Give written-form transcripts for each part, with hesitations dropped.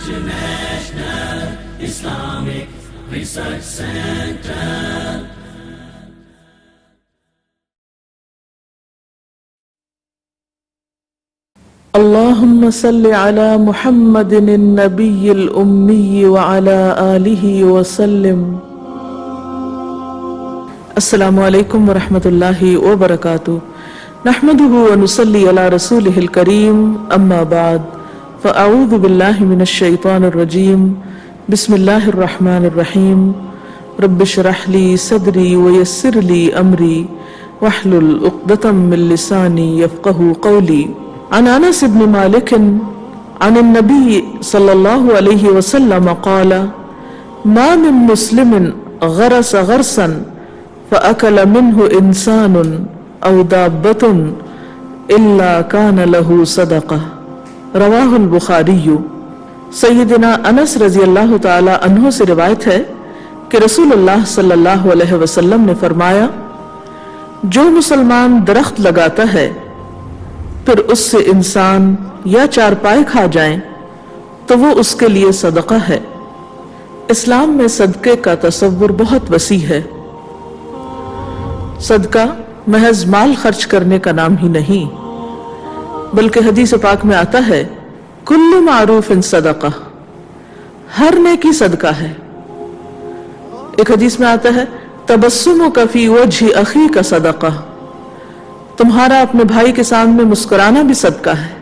International Islamic Research Center. اللهم صل على محمد النبي الأمي وعلى آله وسلم. السلام علیکم ورحمۃ اللہ وبرکاتہ. نحمده ونصلي على رسوله الكريم. اما بعد فاعوذ باللہ من الشیطان الرجیم. بسم اللہ الرحمن الرحیم. رب اشرح لي صدری ويسر لي امری واحلل عقدۃ من لسانی يفقهوا قولی. عن انس بن مالک عن النبي صلی اللہ علیہ وسلم قال ما من مسلم غرس غرسا فأكل منه انسان او دابة الا كان له صدقہ. رواہ البخاری. سیدنا انس رضی اللہ تعالی عنہ سے روایت ہے کہ رسول اللہ صلی اللہ علیہ وسلم نے فرمایا، جو مسلمان درخت لگاتا ہے پھر اس سے انسان یا چارپائے کھا جائیں تو وہ اس کے لیے صدقہ ہے. اسلام میں صدقے کا تصور بہت وسیع ہے. صدقہ محض مال خرچ کرنے کا نام ہی نہیں، بلکہ حدیث پاک میں آتا ہے کل معروف صدقہ، ہر نیکی صدقہ ہے. ایک حدیث میں آتا ہے تبسمک فی وجہ اخیک صدقہ، تمہارا اپنے بھائی کے سامنے مسکرانا بھی صدقہ ہے.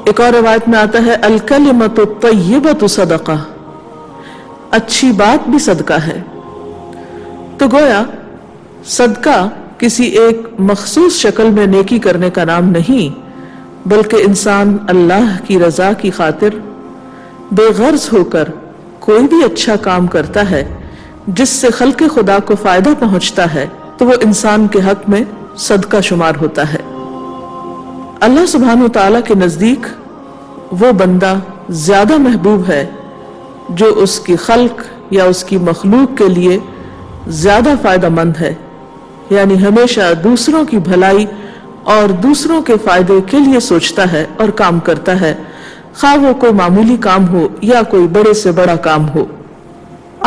ایک اور روایت میں آتا ہے الکلمۃ الطیبۃ صدقہ، اچھی بات بھی صدقہ ہے. تو گویا صدقہ کسی ایک مخصوص شکل میں نیکی کرنے کا نام نہیں، بلکہ انسان اللہ کی رضا کی خاطر بے غرض ہو کر کوئی بھی اچھا کام کرتا ہے جس سے خلق خدا کو فائدہ پہنچتا ہے تو وہ انسان کے حق میں صدقہ شمار ہوتا ہے. اللہ سبحانہ و تعالیٰ کے نزدیک وہ بندہ زیادہ محبوب ہے جو اس کی خلق یا اس کی مخلوق کے لیے زیادہ فائدہ مند ہے، یعنی ہمیشہ دوسروں کی بھلائی اور دوسروں کے فائدے کے لیے سوچتا ہے اور کام کرتا ہے، خواہ وہ کوئی معمولی کام ہو یا کوئی بڑے سے بڑا کام ہو.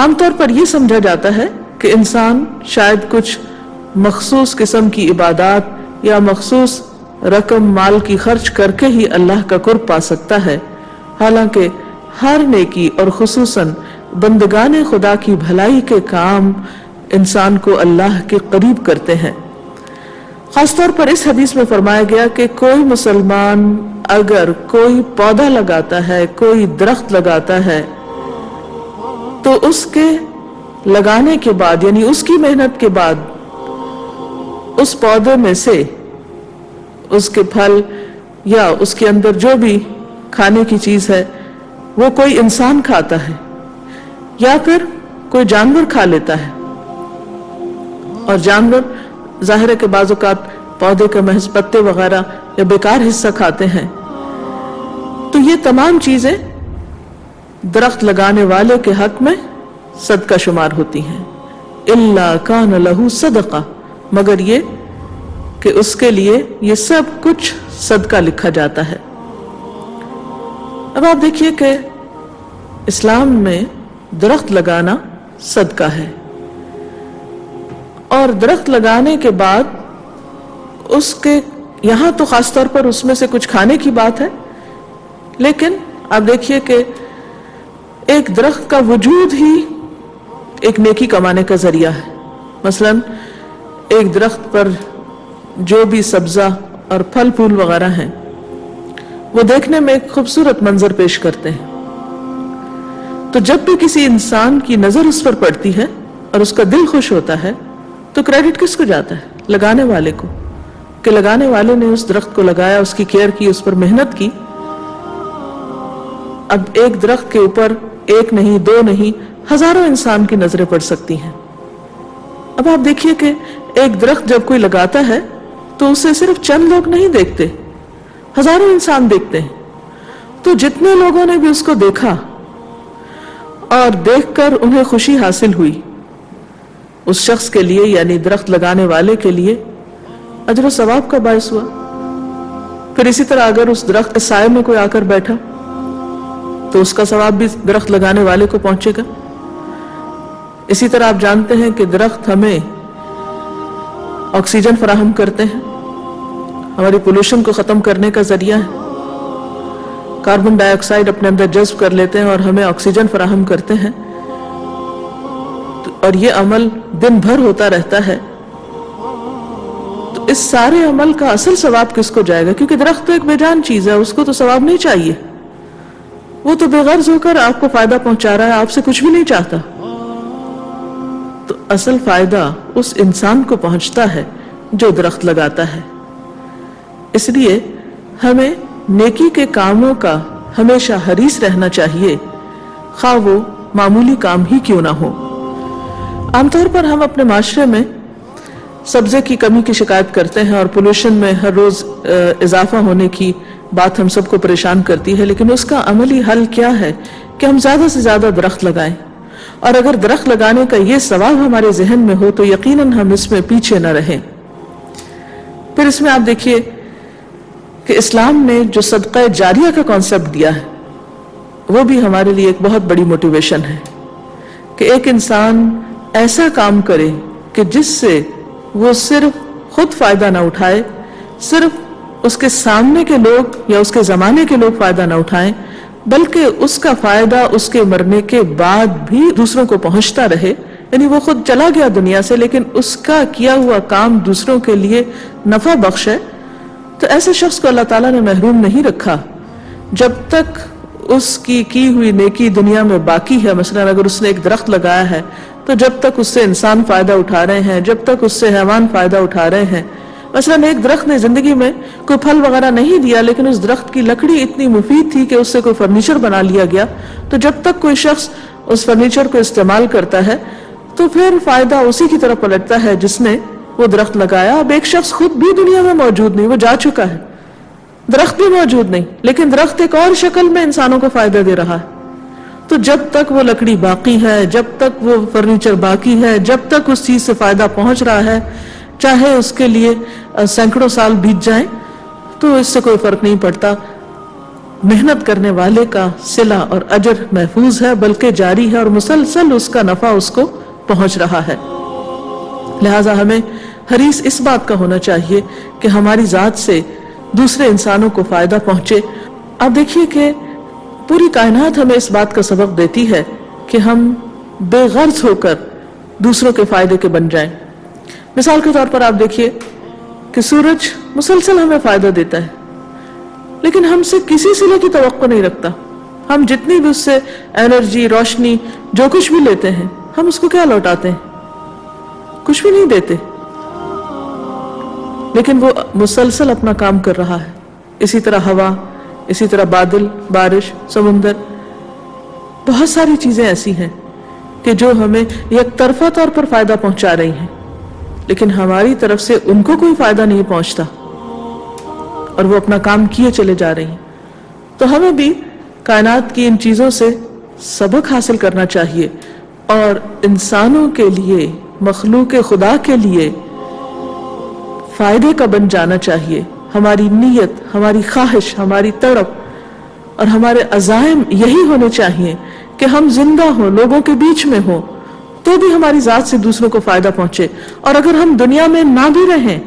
عام طور پر یہ سمجھا جاتا ہے کہ انسان شاید کچھ مخصوص قسم کی عبادات یا مخصوص رقم مال کی خرچ کر کے ہی اللہ کا قرب پا سکتا ہے، حالانکہ ہر نیکی اور خصوصاً بندگان خدا کی بھلائی کے کام انسان کو اللہ کے قریب کرتے ہیں. خاص طور پر اس حدیث میں فرمایا گیا کہ کوئی مسلمان اگر کوئی پودا لگاتا ہے، کوئی درخت لگاتا ہے، تو اس کے لگانے کے بعد یعنی اس کی محنت کے بعد اس پودے میں سے اس کے پھل یا اس کے اندر جو بھی کھانے کی چیز ہے وہ کوئی انسان کھاتا ہے یا پھر کوئی جانور کھا لیتا ہے. اور جانور ظاہر ہے کہ بعض اوقات پودے کے محض پتے وغیرہ یا بیکار حصہ کھاتے ہیں. تو یہ تمام چیزیں درخت لگانے والے کے حق میں صدقہ شمار ہوتی ہیں. الا کان لہ صدقہ، مگر یہ کہ اس کے لیے یہ سب کچھ صدقہ لکھا جاتا ہے. اب آپ دیکھیے کہ اسلام میں درخت لگانا صدقہ ہے، اور درخت لگانے کے بعد اس کے یہاں تو خاص طور پر اس میں سے کچھ کھانے کی بات ہے، لیکن آپ دیکھیے کہ ایک درخت کا وجود ہی ایک نیکی کمانے کا ذریعہ ہے. مثلا ایک درخت پر جو بھی سبزہ اور پھل پھول وغیرہ ہیں وہ دیکھنے میں ایک خوبصورت منظر پیش کرتے ہیں. تو جب بھی کسی انسان کی نظر اس پر پڑتی ہے اور اس کا دل خوش ہوتا ہے تو کریڈٹ کس کو جاتا ہے؟ لگانے والے کو، کہ لگانے والے نے اس درخت کو لگایا، اس کی کیئر کی، اس پر محنت کی. اب ایک درخت کے اوپر ایک نہیں، دو نہیں، ہزاروں انسان کی نظریں پڑ سکتی ہیں. اب آپ دیکھیے کہ ایک درخت جب کوئی لگاتا ہے تو اسے صرف چند لوگ نہیں دیکھتے، ہزاروں انسان دیکھتے ہیں. تو جتنے لوگوں نے بھی اس کو دیکھا اور دیکھ کر انہیں خوشی حاصل ہوئی، اس شخص کے لیے یعنی درخت لگانے والے کے لیے اجر و ثواب کا باعث ہوا. پھر اسی طرح اگر اس درخت کے سائے میں کوئی آ کر بیٹھا تو اس کا ثواب بھی درخت لگانے والے کو پہنچے گا۔ اسی طرح آپ جانتے ہیں کہ درخت ہمیں آکسیجن فراہم کرتے ہیں، ہماری پولوشن کو ختم کرنے کا ذریعہ ہے، کاربن ڈائی آکسائڈ اپنے اندر جذب کر لیتے ہیں اور ہمیں آکسیجن فراہم کرتے ہیں، اور یہ عمل دن بھر ہوتا رہتا ہے۔ تو اس سارے عمل کا اصل ثواب کس کو جائے گا؟ کیونکہ درخت تو ایک بے جان چیز ہے، اس کو تو ثواب نہیں چاہیے، وہ تو بے غرض ہو کر آپ کو فائدہ پہنچا رہا ہے، آپ سے کچھ بھی نہیں چاہتا۔ تو اصل فائدہ اس انسان کو پہنچتا ہے جو درخت لگاتا ہے۔ اس لیے ہمیں نیکی کے کاموں کا ہمیشہ حریص رہنا چاہیے، خواہ وہ معمولی کام ہی کیوں نہ ہو۔ عام طور پر ہم اپنے معاشرے میں سبزے کی کمی کی شکایت کرتے ہیں اور پولوشن میں ہر روز اضافہ ہونے کی بات ہم سب کو پریشان کرتی ہے، لیکن اس کا عملی حل کیا ہے کہ ہم زیادہ سے زیادہ درخت لگائیں، اور اگر درخت لگانے کا یہ ثواب ہمارے ذہن میں ہو تو یقیناً ہم اس میں پیچھے نہ رہیں۔ پھر اس میں آپ دیکھیے کہ اسلام نے جو صدقہ جاریہ کا کانسیپٹ دیا ہے وہ بھی ہمارے لیے ایک بہت بڑی موٹیویشن ہے کہ ایک انسان ایسا کام کرے کہ جس سے وہ صرف خود فائدہ نہ اٹھائے، صرف اس کے سامنے کے لوگ یا اس کے زمانے کے لوگ فائدہ نہ اٹھائیں، بلکہ اس کا فائدہ اس کے مرنے کے بعد بھی دوسروں کو پہنچتا رہے۔ یعنی وہ خود چلا گیا دنیا سے لیکن اس کا کیا ہوا کام دوسروں کے لیے نفع بخش ہے، تو ایسے شخص کو اللہ تعالیٰ نے محروم نہیں رکھا جب تک اس کی ہوئی نیکی دنیا میں باقی ہے۔ مثلا اگر اس نے ایک درخت لگایا ہے تو جب تک اس سے انسان فائدہ اٹھا رہے ہیں، جب تک اس سے حیوان فائدہ اٹھا رہے ہیں، مثلا ایک درخت نے زندگی میں کوئی پھل وغیرہ نہیں دیا لیکن اس درخت کی لکڑی اتنی مفید تھی کہ اس سے کوئی فرنیچر بنا لیا گیا، تو جب تک کوئی شخص اس فرنیچر کو استعمال کرتا ہے تو پھر فائدہ اسی کی طرف پلٹتا ہے جس نے وہ درخت لگایا۔ اب ایک شخص خود بھی دنیا میں موجود نہیں، وہ جا چکا ہے، درخت بھی موجود نہیں، لیکن درخت ایک اور شکل میں انسانوں کو فائدہ دے رہا ہے۔ تو جب تک وہ لکڑی باقی ہے، جب تک وہ فرنیچر باقی ہے، جب تک اس چیز سے فائدہ پہنچ رہا ہے، چاہے اس کے لیے سینکڑوں سال بیت جائیں تو اس سے کوئی فرق نہیں پڑتا۔ محنت کرنے والے کا صلہ اور اجر محفوظ ہے، بلکہ جاری ہے، اور مسلسل اس کا نفع اس کو پہنچ رہا ہے۔ لہٰذا ہمیں حریص اس بات کا ہونا چاہیے کہ ہماری ذات سے دوسرے انسانوں کو فائدہ پہنچے۔ آپ دیکھیے کہ پوری کائنات ہمیں اس بات کا سبق دیتی ہے کہ ہم بے غرض ہو کر دوسروں کے فائدے کے بن جائیں۔ مثال کے طور پر آپ دیکھیے کہ سورج مسلسل ہمیں فائدہ دیتا ہے لیکن ہم سے کسی صلے کی توقع نہیں رکھتا۔ ہم جتنی بھی اس سے انرجی، روشنی، جو کچھ بھی لیتے ہیں، ہم اس کو کیا لوٹاتے ہیں؟ کچھ بھی نہیں دیتے، لیکن وہ مسلسل اپنا کام کر رہا ہے۔ اسی طرح ہوا، اسی طرح بادل، بارش، سمندر، بہت ساری چیزیں ایسی ہیں کہ جو ہمیں یک طرفہ طور پر فائدہ پہنچا رہی ہیں، لیکن ہماری طرف سے ان کو کوئی فائدہ نہیں پہنچتا اور وہ اپنا کام کیے چلے جا رہی ہیں۔ تو ہمیں بھی کائنات کی ان چیزوں سے سبق حاصل کرنا چاہیے اور انسانوں کے لیے، مخلوق خدا کے لیے فائدے کا بن جانا چاہیے۔ ہماری نیت، ہماری خواہش، ہماری تڑپ اور ہمارے عزائم یہی ہونے چاہیے کہ ہم زندہ ہوں، لوگوں کے بیچ میں ہوں، تو بھی ہماری ذات سے دوسروں کو فائدہ پہنچے، اور اگر ہم دنیا میں نہ بھی رہیں،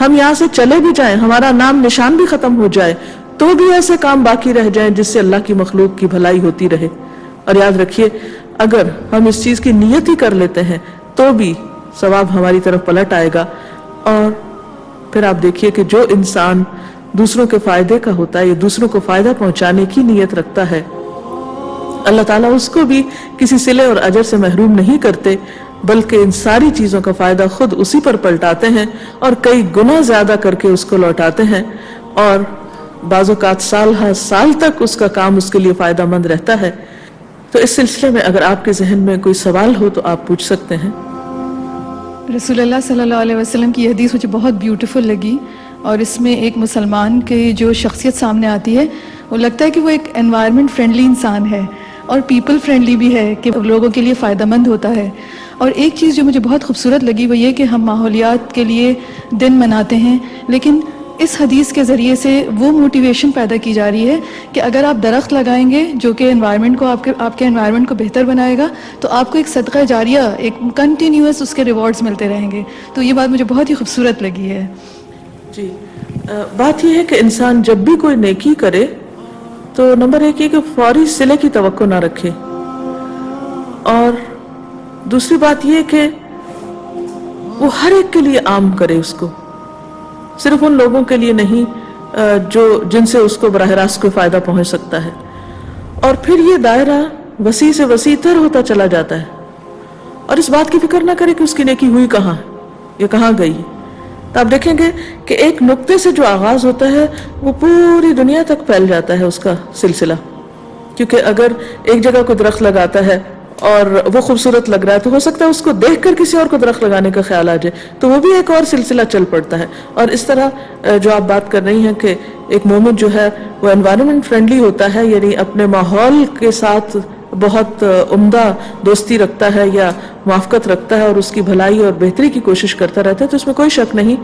ہم یہاں سے چلے بھی جائیں، ہمارا نام نشان بھی ختم ہو جائے، تو بھی ایسے کام باقی رہ جائیں جس سے اللہ کی مخلوق کی بھلائی ہوتی رہے۔ اور یاد رکھیے اگر ہم اس چیز کی نیت ہی کر لیتے ہیں تو بھی ثواب ہماری طرف پلٹ آئے گا۔ اور پھر آپ دیکھیے کہ جو انسان دوسروں کے فائدے کا ہوتا ہے یا دوسروں کو فائدہ پہنچانے کی نیت رکھتا ہے، اللہ تعالیٰ اس کو بھی کسی صلے اور اجر سے محروم نہیں کرتے، بلکہ ان ساری چیزوں کا فائدہ خود اسی پر پلٹاتے ہیں اور کئی گنا زیادہ کر کے اس کو لوٹاتے ہیں، اور بعض اوقات سال ہر سال تک اس کا کام اس کے لیے فائدہ مند رہتا ہے۔ تو اس سلسلے میں اگر آپ کے ذہن میں کوئی سوال ہو تو آپ پوچھ سکتے ہیں۔ رسول اللہ صلی اللہ علیہ وسلم کی یہ حدیث مجھے بہت بیوٹیفل لگی، اور اس میں ایک مسلمان کی جو شخصیت سامنے آتی ہے وہ لگتا ہے کہ وہ ایک انوائرمنٹ فرینڈلی انسان ہے اور پیپل فرینڈلی بھی ہے کہ لوگوں کے لیے فائدہ مند ہوتا ہے۔ اور ایک چیز جو مجھے بہت خوبصورت لگی وہ یہ کہ ہم ماحولیات کے لیے دن مناتے ہیں، لیکن اس حدیث کے ذریعے سے وہ موٹیویشن پیدا کی جا رہی ہے کہ اگر آپ درخت لگائیں گے جو کہ انوائرمنٹ کو آپ کے انوائرمنٹ کو بہتر بنائے گا تو آپ کو ایک صدقہ جاریہ ایک کنٹینیوس اس کے ریوارڈز ملتے رہیں گے. تو یہ بات مجھے بہت ہی خوبصورت لگی ہے. جی بات یہ ہے کہ انسان جب بھی کوئی نیکی کرے تو نمبر ایک یہ کہ فوری صلے کی توقع نہ رکھے، اور دوسری بات یہ کہ وہ ہر ایک کے لیے عام کرے، اس کو صرف ان لوگوں کے لیے نہیں جن سے اس کو براہ راست کوئی فائدہ پہنچ سکتا ہے. اور پھر یہ دائرہ وسیع سے وسیع تر ہوتا چلا جاتا ہے، اور اس بات کی فکر نہ کرے کہ اس کی نیکی ہوئی کہاں یا کہاں گئی. تو آپ دیکھیں گے کہ ایک نقطے سے جو آغاز ہوتا ہے وہ پوری دنیا تک پھیل جاتا ہے اس کا سلسلہ. کیونکہ اگر ایک جگہ کو درخت لگاتا ہے اور وہ خوبصورت لگ رہا ہے تو ہو سکتا ہے اس کو دیکھ کر کسی اور کو درخت لگانے کا خیال آ جائے، تو وہ بھی ایک اور سلسلہ چل پڑتا ہے. اور اس طرح جو آپ بات کر رہی ہیں کہ ایک مومن جو ہے وہ انوائرمنٹ فرینڈلی ہوتا ہے، یعنی اپنے ماحول کے ساتھ بہت عمدہ دوستی رکھتا ہے یا موافقت رکھتا ہے اور اس کی بھلائی اور بہتری کی کوشش کرتا رہتا ہے، تو اس میں کوئی شک نہیں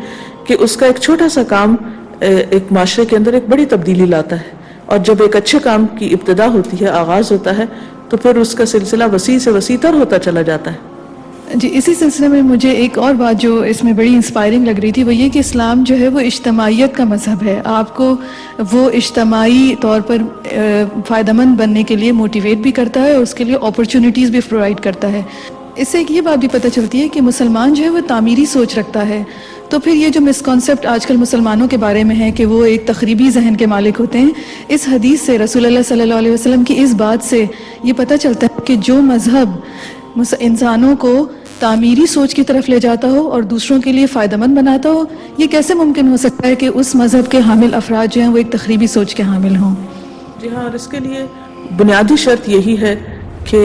کہ اس کا ایک چھوٹا سا کام ایک معاشرے کے اندر ایک بڑی تبدیلی لاتا ہے. اور جب ایک اچھے کام کی ابتدا ہوتی ہے، آغاز ہوتا ہے، تو پھر اس کا سلسلہ وسیع سے وسیع تر ہوتا چلا جاتا ہے. جی اسی سلسلے میں مجھے ایک اور بات جو اس میں بڑی انسپائرنگ لگ رہی تھی وہ یہ کہ اسلام جو ہے وہ اجتماعیت کا مذہب ہے. آپ کو وہ اجتماعی طور پر فائدہ مند بننے کے لیے موٹیویٹ بھی کرتا ہے اور اس کے لیے اپرچونیٹیز بھی پرووائڈ کرتا ہے. اس سے ایک یہ بات بھی پتہ چلتی ہے کہ مسلمان جو ہے وہ تعمیری سوچ رکھتا ہے. تو پھر یہ جو مسکانسیپٹ آج کل مسلمانوں کے بارے میں ہے کہ وہ ایک تخریبی ذہن کے مالک ہوتے ہیں، اس حدیث سے رسول اللہ صلی اللہ علیہ وسلم کی اس بات سے یہ پتہ چلتا ہے کہ جو مذہب انسانوں کو تعمیری سوچ کی طرف لے جاتا ہو اور دوسروں کے لیے فائدہ مند بناتا ہو، یہ کیسے ممکن ہو سکتا ہے کہ اس مذہب کے حامل افراد جو ہیں وہ ایک تخریبی سوچ کے حامل ہوں. جی ہاں، اور اس کے لیے بنیادی شرط یہی ہے کہ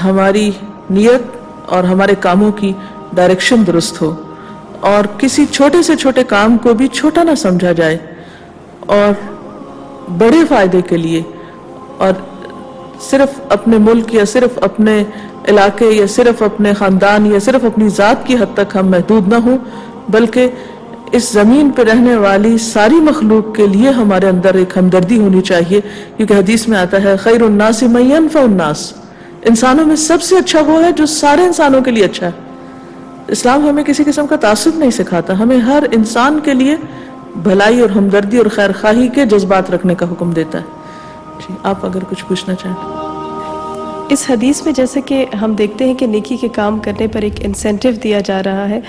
ہماری نیت اور ہمارے کاموں کی ڈائریکشن درست ہو، اور کسی چھوٹے سے چھوٹے کام کو بھی چھوٹا نہ سمجھا جائے، اور بڑے فائدے کے لیے اور صرف اپنے ملک یا صرف اپنے علاقے یا صرف اپنے خاندان یا صرف اپنی ذات کی حد تک ہم محدود نہ ہوں، بلکہ اس زمین پہ رہنے والی ساری مخلوق کے لیے ہمارے اندر ایک ہمدردی ہونی چاہیے. کیونکہ حدیث میں آتا ہے خیر الناس من ينفع الناس، انسانوں میں سب سے اچھا وہ ہے جو سارے انسانوں کے لیے اچھا ہے. اسلام ہمیں کسی قسم کا تعصب نہیں سکھاتا، ہمیں ہر انسان کے لیے بھلائی اور ہمدردی اور خیر خواہی کے جذبات رکھنے کا حکم دیتا ہے. جی آپ اگر کچھ پوچھنا چاہیں. اس حدیث میں جیسے کہ ہم دیکھتے ہیں کہ نیکی کے کام کرنے پر ایک انسینٹیو دیا جا رہا ہے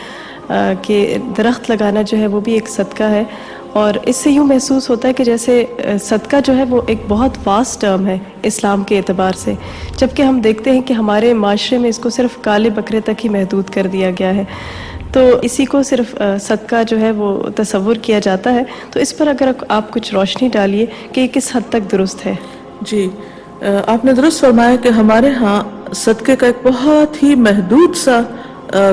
کہ درخت لگانا جو ہے وہ بھی ایک صدقہ ہے، اور اس سے یوں محسوس ہوتا ہے کہ جیسے صدقہ جو ہے وہ ایک بہت واسٹ ٹرم ہے اسلام کے اعتبار سے، جبکہ ہم دیکھتے ہیں کہ ہمارے معاشرے میں اس کو صرف کالے بکرے تک ہی محدود کر دیا گیا ہے. تو اسی کو صرف صدقہ جو ہے وہ تصور کیا جاتا ہے. تو اس پر اگر آپ کچھ روشنی ڈالیے کہ یہ کس حد تک درست ہے. جی آپ نے درست فرمایا کہ ہمارے ہاں صدقے کا ایک بہت ہی محدود سا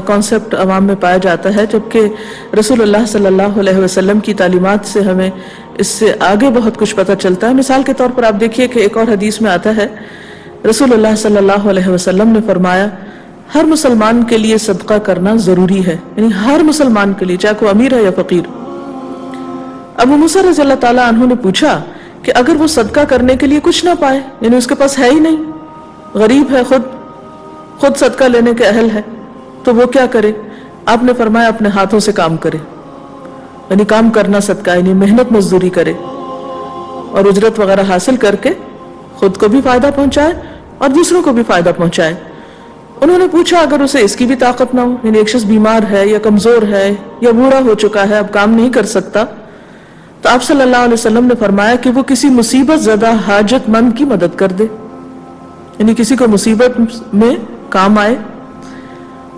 کانسیپٹ عوام میں پایا جاتا ہے، جبکہ رسول اللہ صلی اللہ علیہ وسلم کی تعلیمات سے ہمیں اس سے آگے بہت کچھ پتہ چلتا ہے. مثال کے طور پر آپ دیکھیے کہ ایک اور حدیث میں آتا ہے رسول اللہ صلی اللہ علیہ وسلم نے فرمایا ہر مسلمان کے لیے صدقہ کرنا ضروری ہے، یعنی ہر مسلمان کے لیے، چاہے کوئی امیر ہے یا فقیر. ابو موسیٰ رضی اللہ تعالیٰ عنہ نے پوچھا کہ اگر وہ صدقہ کرنے کے لیے کچھ نہ پائے، یعنی اس کے پاس ہے ہی نہیں، غریب ہے، خود صدقہ لینے کے اہل ہے، تو وہ کیا کرے؟ آپ نے فرمایا اپنے ہاتھوں سے کام کرے، یعنی کام کرنا صدقہ، یعنی محنت مزدوری کرے اور اجرت وغیرہ حاصل کر کے خود کو بھی فائدہ پہنچائے اور دوسروں کو بھی فائدہ پہنچائے. انہوں نے پوچھا اگر اسے اس کی بھی طاقت نہ ہو، یعنی ایک شخص بیمار ہے یا کمزور ہے یا بوڑھا ہو چکا ہے، اب کام نہیں کر سکتا، تو آپ صلی اللہ علیہ وسلم نے فرمایا کہ وہ کسی مصیبت زدہ حاجت مند کی مدد کر دے، یعنی کسی کو مصیبت میں کام آئے.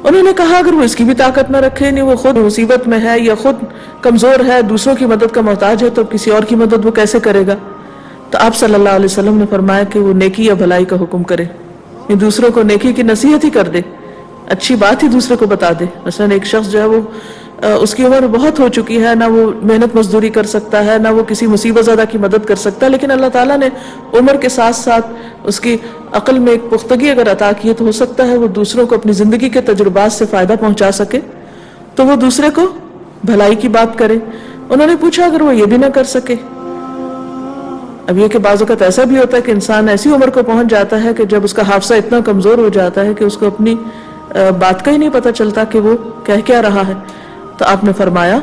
انہوں نے کہا اگر وہ اس کی بھی طاقت نہ رکھے، یعنی وہ خود مصیبت میں ہے یا خود کمزور ہے، دوسروں کی مدد کا محتاج ہے، تو کسی اور کی مدد وہ کیسے کرے گا؟ تو آپ صلی اللہ علیہ وسلم نے فرمایا کہ وہ نیکی یا بھلائی کا حکم کرے، یعنی دوسروں کو نیکی کی نصیحت ہی کر دے، اچھی بات ہی دوسرے کو بتا دے. مثلا ایک شخص جو ہے وہ اس کی عمر بہت ہو چکی ہے، نہ وہ محنت مزدوری کر سکتا ہے، نہ وہ کسی مصیبت زدہ کی مدد کر سکتا ہے، لیکن اللہ تعالیٰ نے عمر کے ساتھ ساتھ اس کی عقل میں ایک پختگی اگر عطا کی ہے تو ہو سکتا ہے وہ دوسروں کو اپنی زندگی کے تجربات سے فائدہ پہنچا سکے، تو وہ دوسرے کو بھلائی کی بات کرے. انہوں نے پوچھا اگر وہ یہ بھی نہ کر سکے. اب یہ کہ بعض اوقات ایسا بھی ہوتا ہے کہ انسان ایسی عمر کو پہنچ جاتا ہے کہ جب اس کا حافظہ اتنا کمزور ہو جاتا ہے کہ اس کو اپنی بات کا ہی نہیں پتہ چلتا کہ وہ کہہ کیا رہا ہے. تو آپ نے فرمایا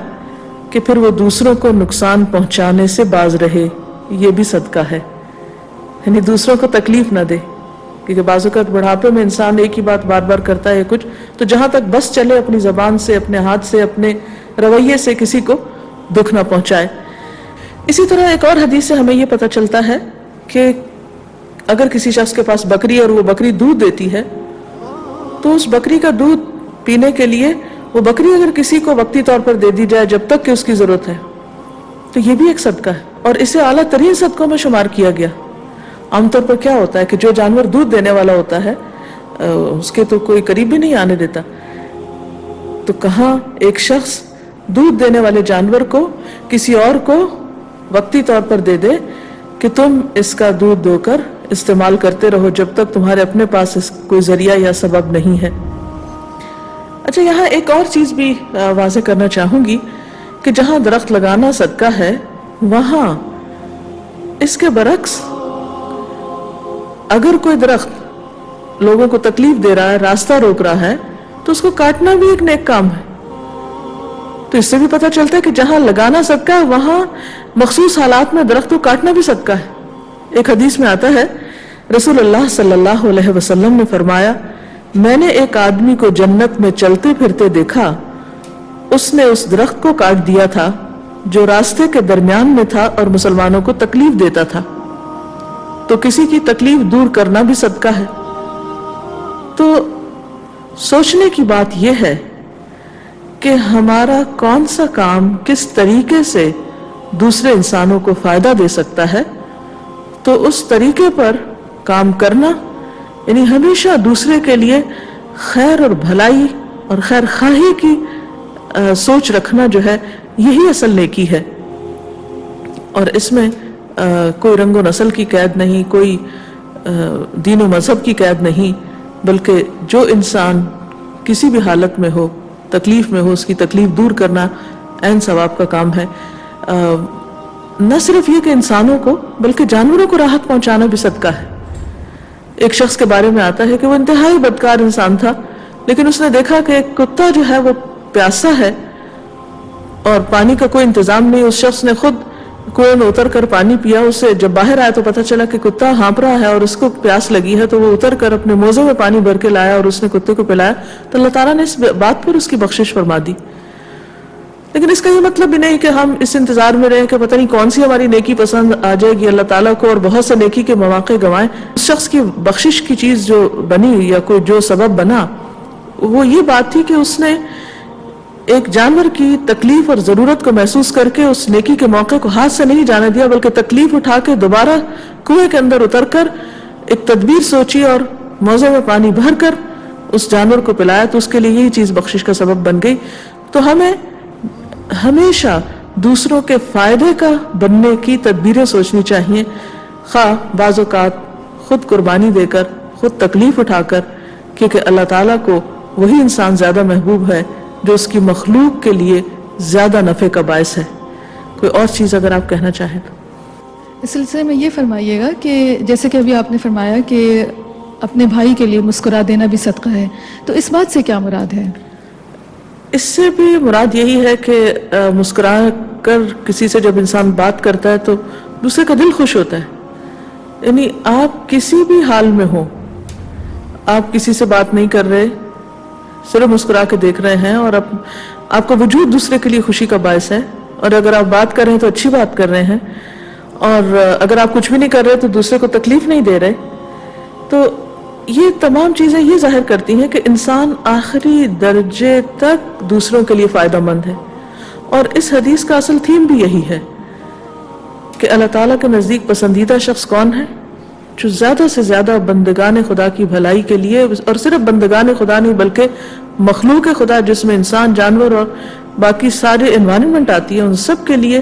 کہ پھر وہ دوسروں کو نقصان پہنچانے سے باز رہے، یہ بھی صدقہ ہے. یعنی دوسروں کو تکلیف نہ دے، کیونکہ بعض اوقات بڑھاپے میں انسان ایک ہی بات بار بار کرتا ہے کچھ، تو جہاں تک بس چلے اپنی زبان سے، اپنے ہاتھ سے، اپنے رویے سے کسی کو دکھ نہ پہنچائے. اسی طرح ایک اور حدیث سے ہمیں یہ پتہ چلتا ہے کہ اگر کسی شخص کے پاس بکری اور وہ بکری دودھ دیتی ہے تو اس بکری کا دودھ پینے کے لیے وہ بکری اگر کسی کو وقتی طور پر دے دی جائے جب تک کہ اس کی ضرورت ہے تو یہ بھی ایک صدقہ ہے، اور اسے اعلیٰ ترین صدقوں میں شمار کیا گیا. عام طور پر کیا ہوتا ہے کہ جو جانور دودھ دینے والا ہوتا ہے اس کے تو کوئی قریب بھی نہیں آنے دیتا، تو کہاں ایک شخص دودھ دینے والے جانور کو کسی اور کو وقتی طور پر دے دے کہ تم اس کا دودھ دو کر استعمال کرتے رہو جب تک تمہارے اپنے پاس کوئی ذریعہ یا سبب نہیں ہے. اچھا، یہاں ایک اور چیز بھی واضح کرنا چاہوں گی کہ جہاں درخت لگانا صدقہ ہے وہاں اس کے برعکس اگر کوئی درخت لوگوں کو تکلیف دے رہا ہے، راستہ روک رہا ہے، تو اس کو کاٹنا بھی ایک نیک کام ہے. تو اس سے بھی پتہ چلتا ہے کہ جہاں لگانا صدقہ ہے وہاں مخصوص حالات میں درخت کو کاٹنا بھی صدقہ ہے. ایک حدیث میں آتا ہے رسول اللہ صلی اللہ علیہ وسلم نے فرمایا، میں نے ایک آدمی کو جنت میں چلتے پھرتے دیکھا، اس نے اس درخت کو کاٹ دیا تھا جو راستے کے درمیان میں تھا اور مسلمانوں کو تکلیف دیتا تھا. تو کسی کی تکلیف دور کرنا بھی صدقہ ہے. تو سوچنے کی بات یہ ہے کہ ہمارا کون سا کام کس طریقے سے دوسرے انسانوں کو فائدہ دے سکتا ہے، تو اس طریقے پر کام کرنا، یعنی ہمیشہ دوسرے کے لیے خیر اور بھلائی اور خیر خواہی کی سوچ رکھنا جو ہے یہی اصل نیکی ہے. اور اس میں کوئی رنگ و نسل کی قید نہیں، کوئی دین و مذہب کی قید نہیں، بلکہ جو انسان کسی بھی حالت میں ہو، تکلیف میں ہو، اس کی تکلیف دور کرنا عین ثواب کا کام ہے. نہ صرف یہ کہ انسانوں کو بلکہ جانوروں کو راحت پہنچانا بھی صدقہ ہے. ایک شخص کے بارے میں آتا ہے کہ وہ انتہائی بدکار انسان تھا، لیکن اس نے دیکھا کہ ایک کتا جو ہے وہ پیاسا ہے اور پانی کا کوئی انتظام نہیں. اس شخص نے خود کنویں میں اتر کر پانی پیا. اسے جب باہر آیا تو پتہ چلا کہ کتا ہانپ رہا ہے اور اس کو پیاس لگی ہے، تو وہ اتر کر اپنے موزے میں پانی بھر کے لایا اور اس نے کتے کو پلایا. تو اللہ تعالیٰ نے اس بات پر اس کی بخشش فرما دی. لیکن اس کا یہ مطلب بھی نہیں کہ ہم اس انتظار میں رہیں کہ پتہ نہیں کون سی ہماری نیکی پسند آ جائے گی اللہ تعالیٰ کو اور بہت سے نیکی کے مواقع گنوائیں. اس شخص کی بخشش کی چیز جو بنی یا کوئی جو سبب بنا وہ یہ بات تھی کہ اس نے ایک جانور کی تکلیف اور ضرورت کو محسوس کر کے اس نیکی کے موقع کو ہاتھ سے نہیں جانے دیا، بلکہ تکلیف اٹھا کے دوبارہ کنویں کے اندر اتر کر ایک تدبیر سوچی اور موزے میں پانی بھر کر اس جانور کو پلایا. تو اس کے لیے یہی چیز بخشش کا سبب بن گئی. تو ہمیں ہمیشہ دوسروں کے فائدے کا بننے کی تدبیریں سوچنی چاہیے، خواہ بعض اوقات خود قربانی دے کر، خود تکلیف اٹھا کر، کیونکہ اللہ تعالیٰ کو وہی انسان زیادہ محبوب ہے جو اس کی مخلوق کے لیے زیادہ نفع کا باعث ہے. کوئی اور چیز اگر آپ کہنا چاہیں تو اس سلسلے میں یہ فرمائیے گا کہ جیسے کہ ابھی آپ نے فرمایا کہ اپنے بھائی کے لیے مسکرا دینا بھی صدقہ ہے، تو اس بات سے کیا مراد ہے؟ اس سے بھی مراد یہی ہے کہ مسکرا کر کسی سے جب انسان بات کرتا ہے تو دوسرے کا دل خوش ہوتا ہے. یعنی آپ کسی بھی حال میں ہو، آپ کسی سے بات نہیں کر رہے، صرف مسکرا کے دیکھ رہے ہیں اور آپ کا وجود دوسرے کے لیے خوشی کا باعث ہے. اور اگر آپ بات کر رہے ہیں تو اچھی بات کر رہے ہیں، اور اگر آپ کچھ بھی نہیں کر رہے تو دوسرے کو تکلیف نہیں دے رہے. تو یہ تمام چیزیں یہ ظاہر کرتی ہیں کہ انسان آخری درجے تک دوسروں کے لیے فائدہ مند ہے. اور اس حدیث کا اصل تھیم بھی یہی ہے کہ اللہ تعالیٰ کے نزدیک پسندیدہ شخص کون ہے؟ جو زیادہ سے زیادہ بندگان خدا کی بھلائی کے لیے، اور صرف بندگان خدا نہیں بلکہ مخلوق خدا جس میں انسان، جانور اور باقی سارے انوائرمنٹ آتی ہے، ان سب کے لیے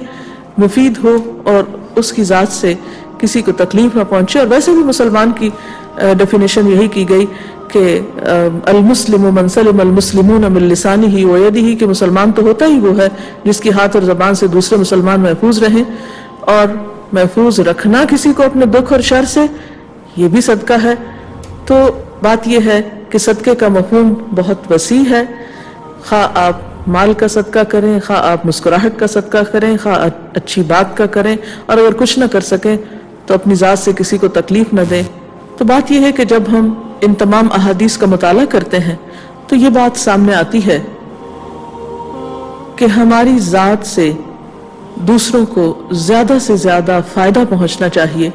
مفید ہو اور اس کی ذات سے کسی کو تکلیف نہ پہنچے. اور ویسے بھی مسلمان کی ڈیفینیشن یہی کی گئی کہ المسلم من سلم المسلمون من لسانہ و یدہ، کہ مسلمان تو ہوتا ہی وہ ہے جس کی ہاتھ اور زبان سے دوسرے مسلمان محفوظ رہیں، اور محفوظ رکھنا کسی کو اپنے دکھ اور شر سے یہ بھی صدقہ ہے۔ تو بات یہ ہے کہ صدقے کا مفہوم بہت وسیع ہے، خواہ آپ مال کا صدقہ کریں، خواہ آپ مسکراہٹ کا صدقہ کریں، خواہ اچھی بات کا کریں، اور اگر کچھ نہ کر سکیں تو اپنی ذات سے کسی کو تکلیف نہ دیں۔ تو بات یہ ہے کہ جب ہم ان تمام احادیث کا مطالعہ کرتے ہیں تو یہ بات سامنے آتی ہے کہ ہماری ذات سے دوسروں کو زیادہ سے زیادہ فائدہ پہنچنا چاہیے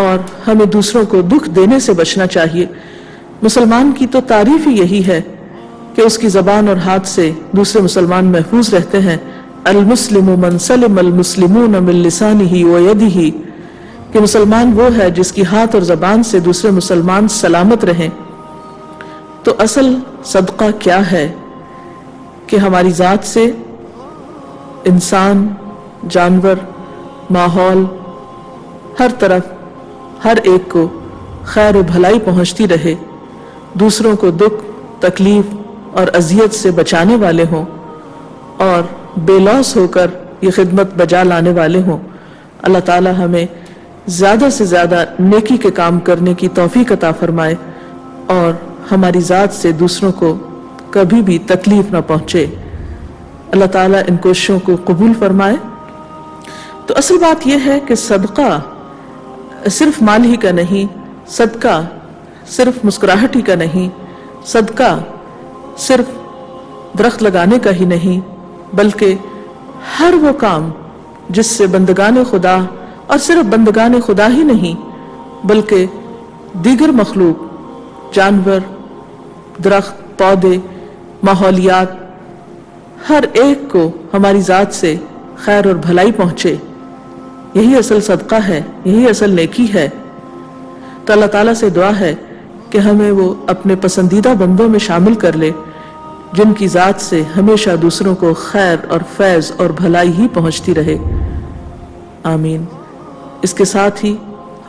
اور ہمیں دوسروں کو دکھ دینے سے بچنا چاہیے۔ مسلمان کی تو تعریف ہی یہی ہے کہ اس کی زبان اور ہاتھ سے دوسرے مسلمان محفوظ رہتے ہیں۔ المسلم من سلم المسلمون من لسانہ و یدہ، کہ مسلمان وہ ہے جس کی ہاتھ اور زبان سے دوسرے مسلمان سلامت رہیں۔ تو اصل صدقہ کیا ہے کہ ہماری ذات سے انسان، جانور، ماحول، ہر طرف ہر ایک کو خیر و بھلائی پہنچتی رہے، دوسروں کو دکھ، تکلیف اور اذیت سے بچانے والے ہوں اور بے لوث ہو کر یہ خدمت بجا لانے والے ہوں۔ اللہ تعالی ہمیں زیادہ سے زیادہ نیکی کے کام کرنے کی توفیق عطا فرمائے اور ہماری ذات سے دوسروں کو کبھی بھی تکلیف نہ پہنچے۔ اللہ تعالیٰ ان کوششوں کو قبول فرمائے۔ تو اصل بات یہ ہے کہ صدقہ صرف مال ہی کا نہیں، صدقہ صرف مسکراہٹ ہی کا نہیں، صدقہ صرف درخت لگانے کا ہی نہیں، بلکہ ہر وہ کام جس سے بندگان خدا، اور صرف بندگان خدا ہی نہیں بلکہ دیگر مخلوق، جانور، درخت، پودے، ماحولیات، ہر ایک کو ہماری ذات سے خیر اور بھلائی پہنچے، یہی اصل صدقہ ہے، یہی اصل نیکی ہے۔ تو اللہ تعالیٰ سے دعا ہے کہ ہمیں وہ اپنے پسندیدہ بندوں میں شامل کر لے جن کی ذات سے ہمیشہ دوسروں کو خیر اور فیض اور بھلائی ہی پہنچتی رہے۔ آمین۔ اس کے ساتھ ہی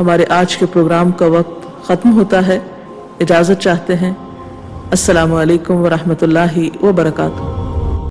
ہمارے آج کے پروگرام کا وقت ختم ہوتا ہے۔ اجازت چاہتے ہیں۔ السلام علیکم ورحمۃ اللہ وبرکاتہ۔